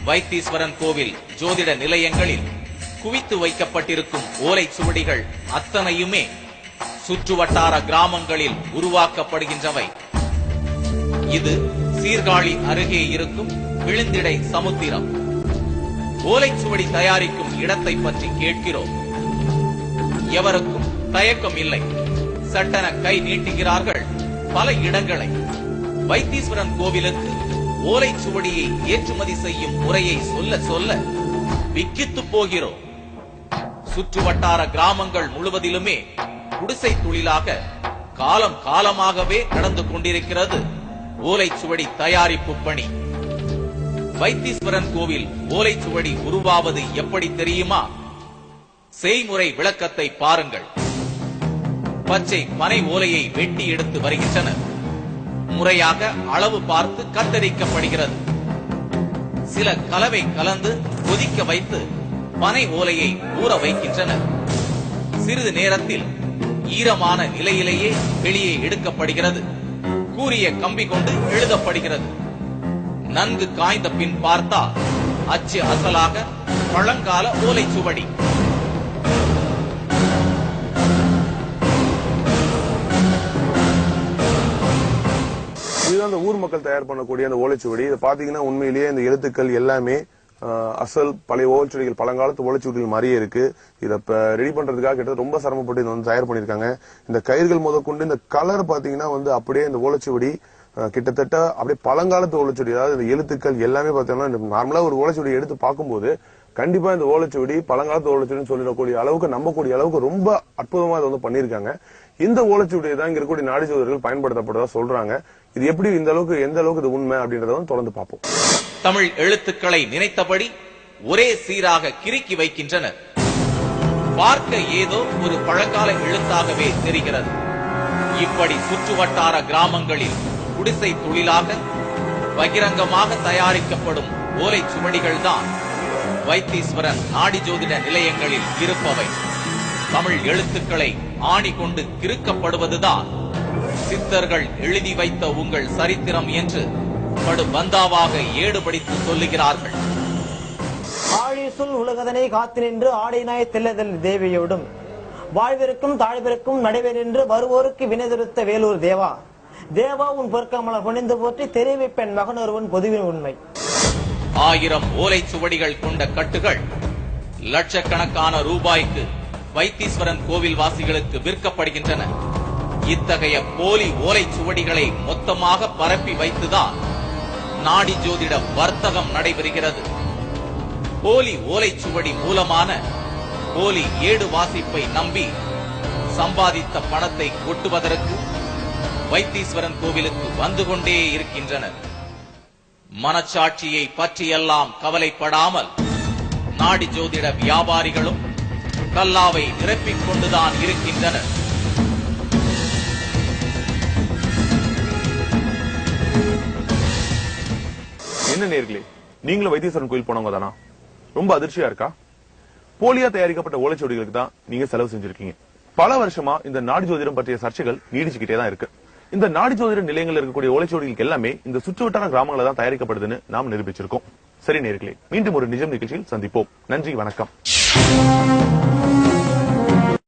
வைத்தீஸ்வரன் கோவில் ஜோதிட நிலையங்களில் குவித்து வைக்கப்பட்டிருக்கும் ஓலைச்சுவடிகள் அத்தனையுமே சுற்றுவட்டார கிராமங்களில் உருவாக்கப்படுகின்றவை. இது சீர்காழி அருகே இருக்கும் விழுந்திடை சமுத்திரம். ஓலைச்சுவடி தயாரிக்கும் இடத்தை பற்றி கேட்கிறோம். எவருக்கும் தயக்கம் இல்லை. சட்டென கை நீட்டுகிறார்கள் பல இடங்களை. வைத்தீஸ்வரன் கோவிலுக்கு ஓலைச்சுவடியை ஏற்றுமதி செய்யும் முறையை சொல்ல சொல்ல விக்கித்து போகிறோம். சுற்றுவட்டார கிராமங்கள் முழுவதிலுமே குடிசை தொழிலாக காலம் காலமாகவே நடந்து கொண்டிருக்கிறது ஓலைச்சுவடி தயாரிப்பு பணி. வைத்தீஸ்வரன் கோவில் ஓலைச்சுவடி உருவாவது எப்படி தெரியுமா? செய்முறை விளக்கத்தை பாருங்கள். பச்சை பனை ஓலையை வெட்டி எடுத்து வருகின்றனர். முறையாக அளவு பார்த்து கத்தரிக்கப்படுகிறது. சில கலவை கலந்து கொதிக்க வைத்து பனை ஓலையை ஊற வைக்கின்றனர். சிறிது நேரத்தில் ஈரமான நிலையிலேயே வெளியே எடுக்கப்படுகிறது. கூரிய கம்பி கொண்டு எழுதப்படுகிறது. நன்கு காய்ந்த பின் பார்த்தா அச்சு அசலாக பழங்கால ஓலைச்சுவடி. இதுதான் அந்த ஊர் மக்கள் தயார் பண்ணக்கூடிய அந்த ஓலைச்சுவடி. இதை பாத்தீங்கன்னா உண்மையிலேயே இந்த எழுத்துக்கள் எல்லாமே அசல் பழைய ஓலைச்சுவடிகள், பழங்காலத்து ஓலைச்சுவடிகள் மாதிரியே இருக்கு. இதை ரெடி பண்றதுக்காக கிட்ட ரொம்ப சிரமப்பட்டு இதை வந்து தயார் பண்ணிருக்காங்க. இந்த கயிர்கள் முதற்கொண்டு இந்த கலர் பாத்தீங்கன்னா வந்து அப்படியே இந்த ஓலைச்சுவடி கிட்டத்தட்ட அப்படியே பழங்காலத்து ஓலைச்சுவடி. அதாவது இந்த எழுத்துக்கள் எல்லாமே பாத்தீங்கன்னா நார்மலா ஒரு ஓலைச்சுவடி எடுத்து பார்க்கும்போது கண்டிப்பா இந்த ஓலைச்சுவடி பழங்காலத்து ஓலைச்சுவடின்னு சொல்லக்கூடிய அளவுக்கு, நம்பக்கூடிய அளவுக்கு ரொம்ப அற்புதமா இதை வந்து பண்ணிருக்காங்க. இந்த ஓலைச்சுவடியை தான் இங்க இருக்கக்கூடிய நாடி ஜோதிடர்கள் பயன்படுத்தப்படுறதா சொல்றாங்க. இது எப்படி இந்த அளவுக்கு, எந்த அளவுக்கு இது உண்மை அப்படின்றத தொடர்ந்து பார்ப்போம். தமிழ் எழுத்துக்களை நினைத்தபடி ஒரே சீராக கிறுக்கி வைக்கின்றனர். பார்க்க ஏதோ ஒரு பழங்கால எழுத்தாகவே தெரிகிறது. இப்படி சுற்றுவட்டார கிராமங்களில் குடிசை தொழிலாக பகிரங்கமாக தயாரிக்கப்படும் ஓலைச்சுவடிகள் தான் வைத்தீஸ்வரன் நாடி ஜோதிட நிலையங்களில் இருப்பவை. தமிழ் எழுத்துக்களை ஆணி கொண்டு கிறுக்கப்படுவதுதான் சித்தர்கள் எழுதி வைத்த உங்கள் சரித்திரம் என்று படு பந்தாவாக ஏடுபடித்து சொல்லுகிறார்கள். ஆழிசுல் உலகதனை காத்து நின்று ஆடைநாய் தெல்லதல் தேவியோடும் வாழ்விற்கும் தாழ்விற்கும் நடைபெற நின்று வருவோருக்கு வினைதிருத்த வேலூர் தேவா. தேவா உன் பொற்கமலர் புனிந்து போற்றி தெரிவிப்பெண் மகனொருவன் பொதுவின் உண்மை. 1000 ஓலைச்சுவடிகள் கொண்ட கட்டுகள் லட்சக்கணக்கான ரூபாய்க்கு வைத்தீஸ்வரன் கோவில் வாசிகளுக்கு விற்கப்படுகின்றன. இத்தகைய போலி ஓலைச்சுவடிகளை மொத்தமாக பரப்பி வைத்துதான் நாடி ஜோதிட வர்த்தகம் நடைபெறுகிறது. போலி ஓலைச்சுவடி மூலமான போலி ஏடு வாசிப்பை நம்பி சம்பாதித்த பணத்தை கொட்டுவதற்கு வைத்தீஸ்வரன் கோவிலுக்கு வந்து கொண்டே இருக்கின்றனர். மனச்சாட்சியை பற்றியெல்லாம் கவலைப்படாமல் நாடி ஜோதிட வியாபாரிகளும் கல்லாவை நிரப்பிக் கொண்டுதான் இருக்கின்றனர். என்ன நேர்களே, நீங்களும் வைத்தீஸ்வரன் கோயில் போனவங்க தானா? ரொம்ப அதிர்ச்சியா இருக்கா? போலியா தயாரிக்கப்பட்ட ஓலைச்சுவடிகளுக்கு தான் நீங்க செலவு செஞ்சிருக்கீங்க. பல வருஷமா இந்த நாடி ஜோதிடம் பற்றிய சர்ச்சைகள் நீடிச்சுக்கிட்டே தான் இருக்கு. இந்த நாடி ஜோதிட நிலையங்கள் இருக்கக்கூடிய ஓலைச்சுவடிகளுக்கு எல்லாமே இந்த சுற்றுவட்டார கிராமங்கள தான் தயாரிக்கப்படுதுன்னு நாம் நிரூபிச்சிருக்கோம். சரி நேர்களே, மீண்டும் ஒரு நிஜம் நிகழ்ச்சியில் சந்திப்போம். நன்றி, வணக்கம்.